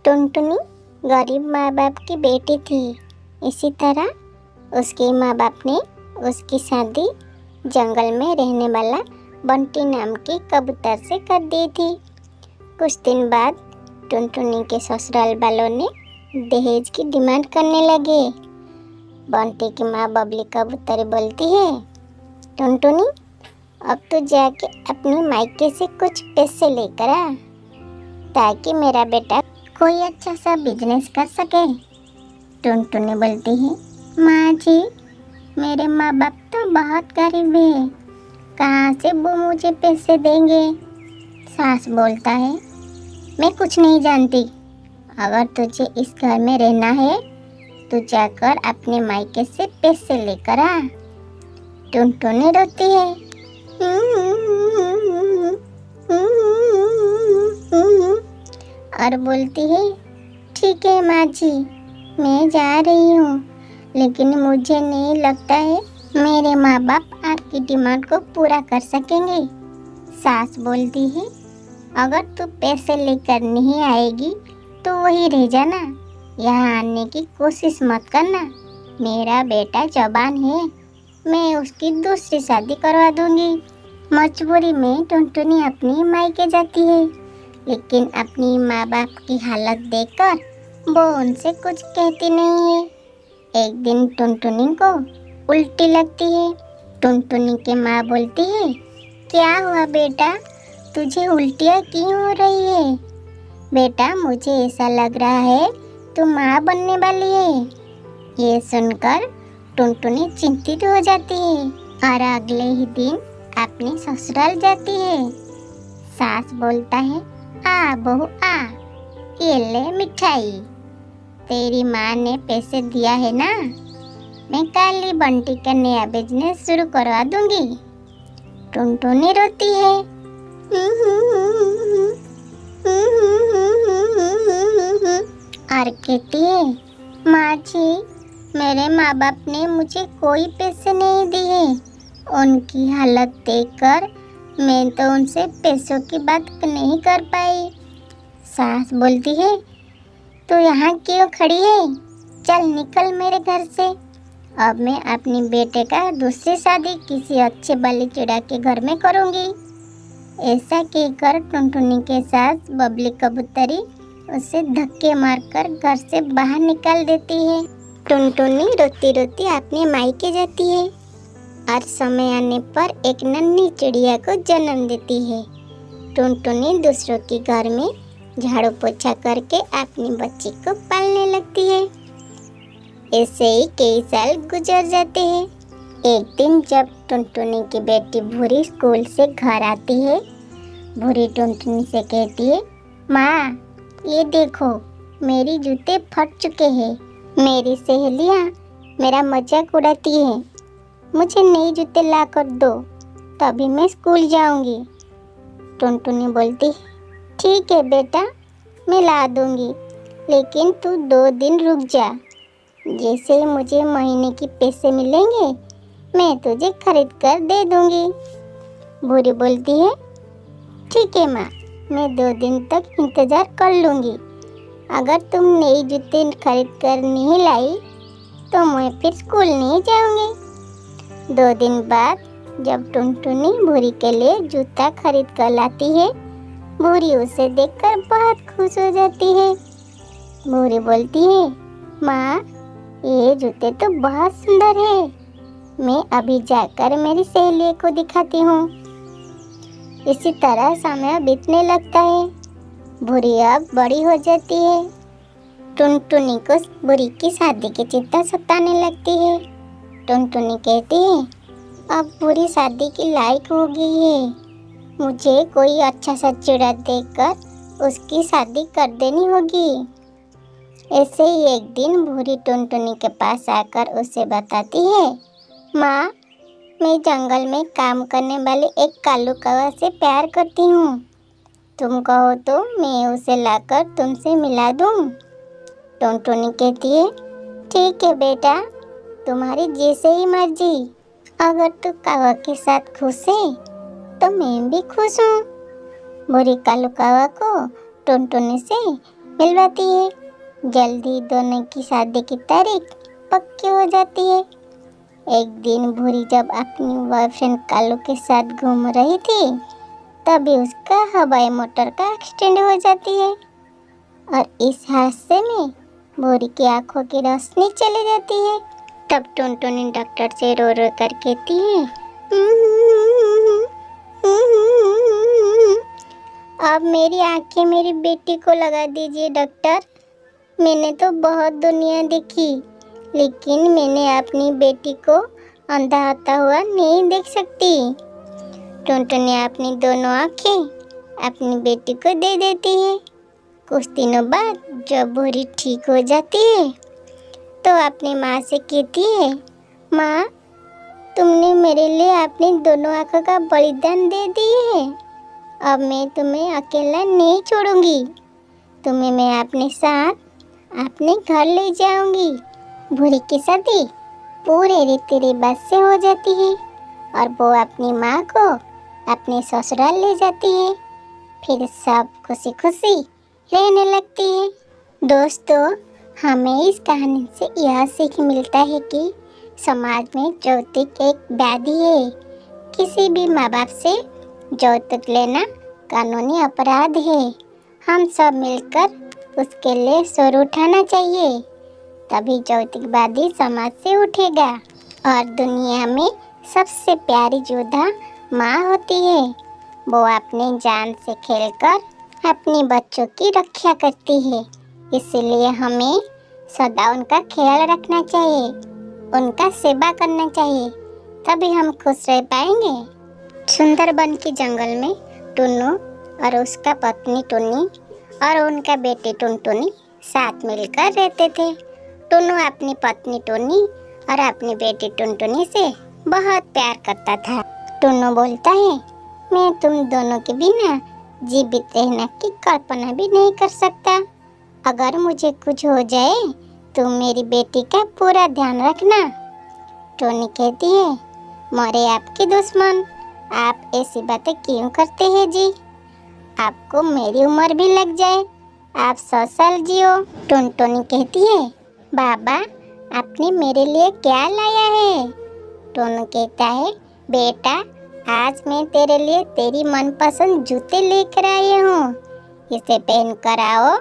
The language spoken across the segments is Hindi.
टुनटुनी गरीब माँ बाप की बेटी थी। इसी तरह उसके माँ बाप ने उसकी शादी जंगल में रहने वाला बंटी नाम के कबूतर से कर दी थी। कुछ दिन बाद टुनटुनी के ससुराल वालों ने दहेज की डिमांड करने लगे। बंटी की माँ बबली कबूतर बोलती है, टुनटुनी अब तो जाके अपनी मायके से कुछ पैसे लेकर आ, ताकि मेरा बेटा कोई अच्छा सा बिजनेस कर सके। टुनटुनी बोलती है, माँ जी मेरे माँ बाप तो बहुत गरीब है, कहाँ से वो मुझे पैसे देंगे। सास बोलता है, मैं कुछ नहीं जानती, अगर तुझे इस घर में रहना है तो जाकर अपने मायके से पैसे लेकर आ। टुनटुनी रोती है और बोलती है, ठीक है माँ जी मैं जा रही हूँ, लेकिन मुझे नहीं लगता है मेरे माँ बाप आपकी डिमांड को पूरा कर सकेंगे। सास बोलती है, अगर तू पैसे लेकर नहीं आएगी तो वही रह जाना, यहाँ आने की कोशिश मत करना। मेरा बेटा जवान है, मैं उसकी दूसरी शादी करवा दूंगी। मजबूरी में टुनटुनी अपनी मायके जाती है, लेकिन अपनी माँ बाप की हालत देखकर वो उनसे कुछ कहती नहीं है। एक दिन टुनटुनी को उल्टी लगती है। टुनटुनी की माँ बोलती है, क्या हुआ बेटा, तुझे उल्टियाँ क्यों हो रही है? बेटा मुझे ऐसा लग रहा है तू माँ बनने वाली है। ये सुनकर टुनटुनी चिंतित हो जाती है और अगले ही दिन अपने ससुराल जाती है। सास बोलता है, आ बहू आ, ये ले मिठाई, तेरी माँ ने पैसे दिया है ना, मैं कल ही बंटी का नया बिजनेस शुरू करवा दूंगी। टुनटुनी रोती है और कहती है, माँ जी मेरे माँ बाप ने मुझे कोई पैसे नहीं दिए, उनकी हालत देखकर मैं तो उनसे पैसों की बात नहीं कर पाई। सास बोलती है, तू यहाँ क्यों खड़ी है, चल निकल मेरे घर से। अब मैं अपनी बेटे का दूसरी शादी किसी अच्छे बाली चिड़ा के घर में करूँगी। ऐसा कहकर टुनटुनी के सास बबली कबूतरी उसे धक्के मारकर घर से बाहर निकाल देती है। टुनटुनी रोती रोती अपने मायके जाती है और समय आने पर एक नन्ही चिड़िया को जन्म देती है। टुनटुनी दूसरों के घर में झाड़ू पोछा करके अपनी बच्ची को पालने लगती है। ऐसे ही कई साल गुजर जाते हैं। एक दिन जब टुनटुनी की बेटी भूरी स्कूल से घर आती है, भूरी टुनटुनी से कहती है, माँ ये देखो मेरी जूते फट चुके हैं, मेरी सहेलियाँ मेरा मजाक उड़ाती है, मुझे नए जूते ला कर दो, तभी मैं स्कूल जाऊंगी। टुनटुनी बोलती, ठीक है बेटा मैं ला दूंगी, लेकिन तू 2 दिन रुक जा, जैसे ही मुझे महीने की पैसे मिलेंगे मैं तुझे खरीद कर दे दूंगी। भूरी बोलती है, ठीक है माँ मैं 2 दिन तक इंतज़ार कर लूँगी, अगर तुम नई जूते खरीद कर नहीं लाई तो मैं फिर स्कूल नहीं जाऊँगी। 2 दिन बाद जब टुनटुनी भूरी के लिए जूता खरीद कर लाती है, भूरी उसे देखकर बहुत खुश हो जाती है। भूरी बोलती है, माँ ये जूते तो बहुत सुंदर है, मैं अभी जाकर मेरी सहेली को दिखाती हूँ। इसी तरह समय बीतने लगता है। भूरी अब बड़ी हो जाती है। टुनटुनी को भूरी की शादी की चिंता सताने लगती है। टुनटुनी कहती है, अब भूरी शादी की लायक हो गई है, मुझे कोई अच्छा सा चिड़ा देखकर उसकी शादी कर देनी होगी। ऐसे ही एक दिन भूरी टुनटुनी के पास आकर उसे बताती है, माँ मैं जंगल में काम करने वाले एक कालू कौवा से प्यार करती हूँ, तुम कहो तो मैं उसे लाकर तुमसे मिला दूँ। टुनटुनी कहती है, ठीक है बेटा तुम्हारी जैसे ही मर्जी, अगर तू कौवा के साथ खुश है तो मैं भी खुश हूँ। भूरी कालू कौवा को टुनटुनी से मिलवाती है। जल्दी दोनों की शादी की तारीख पक्की हो जाती है। एक दिन भूरी जब अपनी बॉयफ्रेंड कालू के साथ घूम रही थी, तभी उसका हवाई मोटर का एक्सीडेंट हो जाती है और इस हादसे में भूरी की आंखों की रोशनी चली जाती है। तब टुनटुनी डॉक्टर से रो रो कर कहती है, अब मेरी आंखें मेरी बेटी को लगा दीजिए डॉक्टर। मैंने तो बहुत दुनिया देखी, लेकिन मैंने अपनी बेटी को अंधा होता हुआ नहीं देख सकती। टुनटुनी अपनी दोनों आंखें अपनी बेटी को दे देती है। कुछ दिनों बाद जब भूरी ठीक हो जाती है तो अपनी माँ से कहती है, माँ, तुमने मेरे लिए अपनी दोनों आंखों का बलिदान दे दिए है। अब मैं तुम्हें अकेला नहीं छोड़ूंगी। तुम्हें मैं अपने साथ अपने घर ले जाऊंगी। भूरी की शादी पूरे रीति रिवाज से हो जाती है और वो अपनी माँ को अपने ससुराल ले जाती है। फिर सब खुशी खुशी रहने लगती है। दोस्तों, हमें इस कहानी से यह सीख मिलता है कि समाज में यौतुक एक व्याधि है। किसी भी माँ बाप से यौतुक लेना कानूनी अपराध है। हम सब मिलकर उसके लिए स्वर उठाना चाहिए, तभी यौतुकवादी समाज से उठेगा। और दुनिया में सबसे प्यारी योद्धा माँ होती है। वो अपने जान से खेलकर अपने बच्चों की रक्षा करती है। इसलिए हमें सदा उनका ख्याल रखना चाहिए, उनका सेवा करना चाहिए, तभी हम खुश रह पाएंगे। सुंदरबन के जंगल में टुन्नू और उसका पत्नी टुन्नी और उनका बेटे टुनटुनी साथ मिलकर रहते थे। टुन्नू अपनी पत्नी टुन्नी और अपनी बेटी टुनटुनी से बहुत प्यार करता था। टुन्नू बोलता है, मैं तुम दोनों के बिना जीवित रहने की कल्पना भी नहीं कर सकता। अगर मुझे कुछ हो जाए तो मेरी बेटी का पूरा ध्यान रखना। टुन्नी कहती है, मोरे आपके दुश्मन, आप ऐसी बातें क्यों करते हैं जी? आपको मेरी उम्र भी लग जाए, आप 100 साल जियो। टुनटुनी कहती है, बाबा, आपने मेरे लिए क्या लाया है? टुन्नू कहता है, बेटा, आज मैं तेरे लिए तेरी मनपसंद जूते लेकर आई हूँ, इसे पहन कर आओ।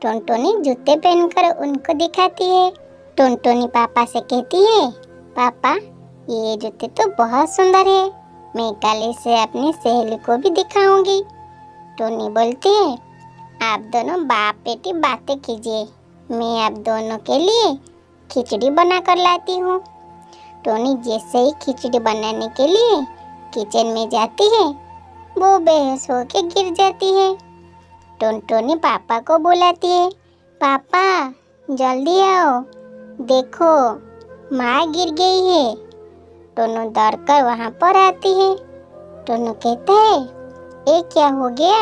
टुनटुनी जूते पहनकर उनको दिखाती है। टुनटुनी पापा से कहती है, पापा, ये जूते तो बहुत सुंदर है, मैं कल इसे अपनी सहेली को भी दिखाऊंगी। टुन्नी बोलती है, आप दोनों बाप बेटी बातें कीजिए, मैं आप दोनों के लिए खिचड़ी बना कर लाती हूँ। टुन्नी जैसे ही खिचड़ी बनाने के लिए किचन में जाती है, वो बेहोश होके गिर जाती है। टुनटुनी पापा को बुलाती है, पापा, जल्दी आओ, देखो माँ गिर गई है। टुन्नू दौड़कर वहाँ पर आती है। टुन्नू कहता है, ये क्या हो गया?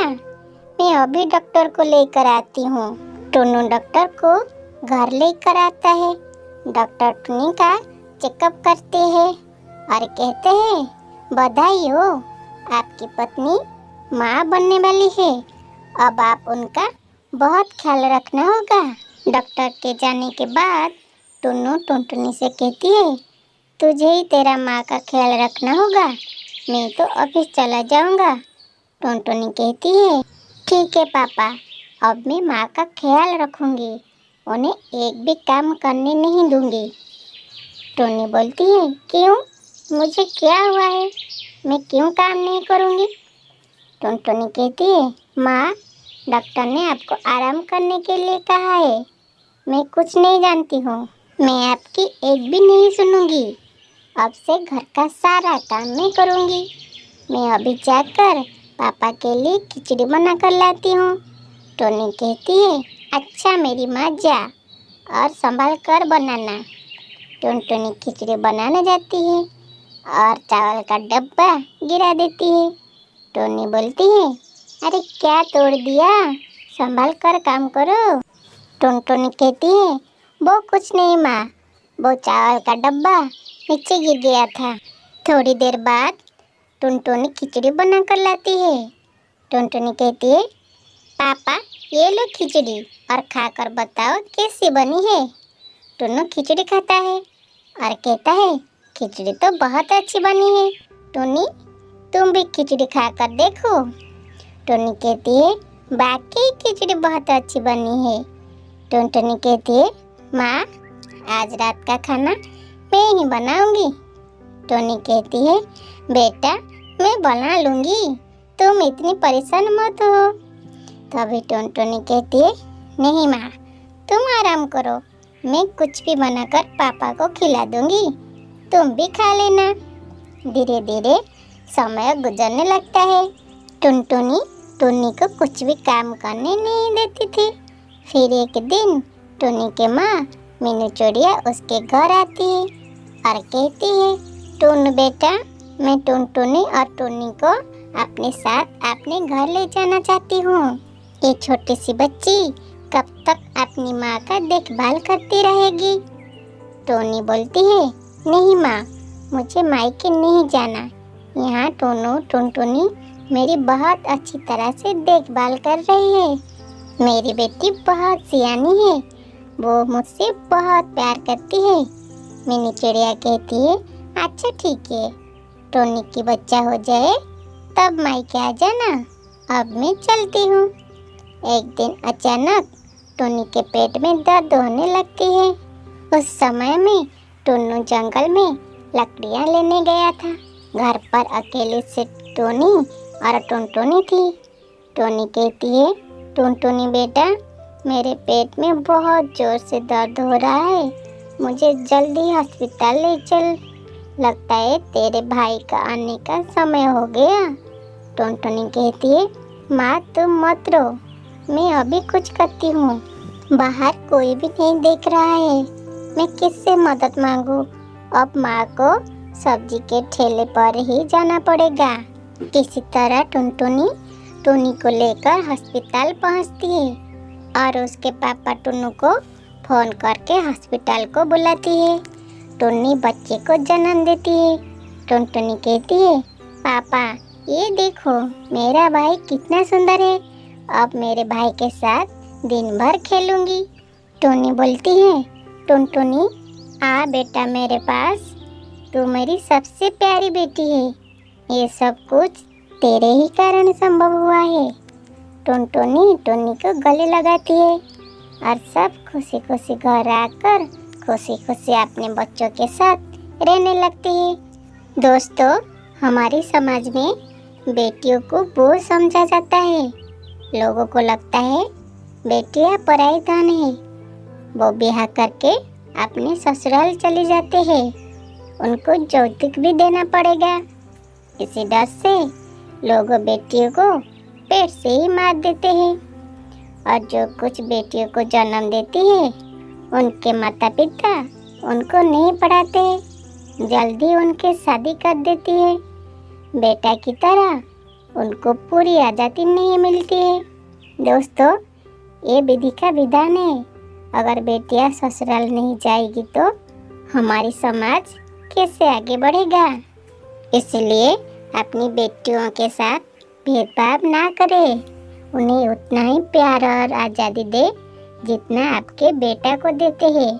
मैं अभी डॉक्टर को लेकर आती हूँ। टुन्नू डॉक्टर को घर लेकर आता है। डॉक्टर टुन्नी का चेकअप करते हैं और कहते हैं, बधाई हो, आपकी पत्नी माँ बनने वाली है। अब आप उनका बहुत ख्याल रखना होगा। डॉक्टर के जाने के बाद टुन्नू टुनटुनी से कहती है, तुझे ही तेरा माँ का ख्याल रखना होगा, मैं तो ऑफिस चला जाऊँगा। टुनटुनी कहती है, ठीक है पापा, अब मैं माँ का ख्याल रखूँगी, उन्हें एक भी काम करने नहीं दूँगी। टुन्नी बोलती है, क्यों? मुझे क्या हुआ है? मैं क्यों काम नहीं करूँगी? टुनटुनी कहती है, माँ, डॉक्टर ने आपको आराम करने के लिए कहा है। मैं कुछ नहीं जानती हूँ, मैं आपकी एक भी नहीं सुनूंगी। अब से घर का सारा काम मैं करूँगी। मैं अभी जाकर पापा के लिए खिचड़ी बना कर लाती हूँ। टुन्नी कहती है, अच्छा मेरी माँ, जा और संभाल कर बनाना। टुनटुनी खिचड़ी बनाने जाती है और चावल का डब्बा गिरा देती है। टुन्नी बोलती है, अरे क्या तोड़ दिया, संभाल कर काम करो। टुनटुनी कहती है, वो कुछ नहीं माँ, वो चावल का डब्बा नीचे गिर गया था। थोड़ी देर बाद टुनटुनी खिचड़ी बना कर लाती है। टुनटुनी कहती है, पापा, ये लो खिचड़ी और खाकर बताओ कैसी बनी है। टुन्नू खिचड़ी खाता है और कहता है खिचड़ी तो बहुत अच्छी बनी है। टुन्नी तुम भी खिचड़ी खाकर देखो। टुन्नी कहती है बाकी खिचड़ी बहुत अच्छी बनी है। टुनटुनी कहती है माँ आज रात का खाना मैं ही बनाऊंगी। टुन्नी कहती है बेटा मैं बना लूंगी, तुम इतनी परेशान मत हो। तभी टुनटुनी कहती है नहीं माँ तुम आराम करो, मैं कुछ भी बनाकर पापा को खिला दूंगी, तुम भी खा लेना। धीरे धीरे समय गुजरने लगता है। टुनटुनी टुन्नी को कुछ भी काम करने नहीं देती थी। फिर एक दिन टुन्नी के माँ मीनू चूड़िया उसके घर आती है और कहती है टुन बेटा मैं टुनटुनी और टुन्नी को अपने साथ अपने घर ले जाना चाहती हूँ। ये छोटी सी बच्ची कब तक अपनी माँ का देखभाल करती रहेगी। टोनी बोलती है नहीं माँ मुझे मायके नहीं जाना, यहाँ टोनू टुनटुनी मेरी बहुत अच्छी तरह से देखभाल कर रही है। मेरी बेटी बहुत सियानी है, वो मुझसे बहुत प्यार करती है। मिनी चिड़िया कहती है अच्छा ठीक है, टोनी की बच्चा हो जाए तब मायके आ जाना, अब मैं चलती हूँ। एक दिन अचानक टोनी के पेट में दर्द होने लगती है। उस समय में टुन्नू जंगल में लकड़ियाँ लेने गया था। घर पर अकेले से टोनी और टुनटुनी थी। टोनी कहती है टुनटुनी बेटा मेरे पेट में बहुत जोर से दर्द हो रहा है, मुझे जल्दी अस्पताल ले चल, लगता है तेरे भाई का आने का समय हो गया। टुनटुनी कहती है माँ तुम मत रो, मैं अभी कुछ करती हूँ, बाहर कोई भी नहीं देख रहा है, मैं किससे मदद मांगू। अब माँ को सब्जी के ठेले पर ही जाना पड़ेगा। किसी तरह टुनटुनी टुन्नी को लेकर अस्पताल पहुँचती है और उसके पापा टुन्नू को फोन करके अस्पताल को बुलाती है। टुन्नी बच्चे को जन्म देती है। टुनटुनी कहती है पापा ये देखो मेरा भाई कितना सुंदर है, अब मेरे भाई के साथ दिन भर खेलूंगी। टुन्नी बोलती है टुनटुनी आ बेटा मेरे पास, तू मेरी सबसे प्यारी बेटी है, ये सब कुछ तेरे ही कारण संभव हुआ है। टुनटुनी टुन्नी को गले लगाती है और सब खुशी खुशी घर आकर खुशी खुशी अपने बच्चों के साथ रहने लगती है। दोस्तों हमारे समाज में बेटियों को बोझ समझा जाता है। लोगों को लगता है बेटियां पराई धन है, वो ब्याह करके अपने ससुराल चले जाते हैं, उनको यौतुक भी देना पड़ेगा। इसी डर से लोग बेटियों को पेट से ही मार देते हैं और जो कुछ बेटियों को जन्म देती है उनके माता पिता उनको नहीं पढ़ाते, जल्दी उनके शादी कर देती है। बेटा की तरह उनको पूरी आज़ादी नहीं मिलती है। दोस्तों ये विधि का विधान है, अगर बेटियां ससुराल नहीं जाएगी तो हमारी समाज कैसे आगे बढ़ेगा। इसलिए अपनी बेटियों के साथ भेदभाव ना करें, उन्हें उतना ही प्यार और आज़ादी दे जितना आपके बेटा को देते हैं।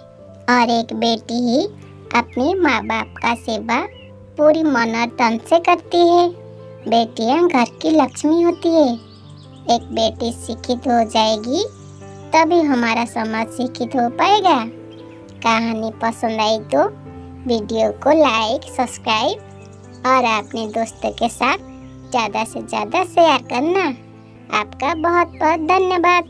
और एक बेटी ही अपने माँ बाप का सेवा पूरी मन और तन से करती है। बेटियां घर की लक्ष्मी होती है। एक बेटी शिक्षित हो जाएगी तभी हमारा समाज शिक्षित हो पाएगा। कहानी पसंद आई तो वीडियो को लाइक सब्सक्राइब और अपने दोस्तों के साथ ज़्यादा से ज़्यादा शेयर करना। आपका बहुत बहुत धन्यवाद।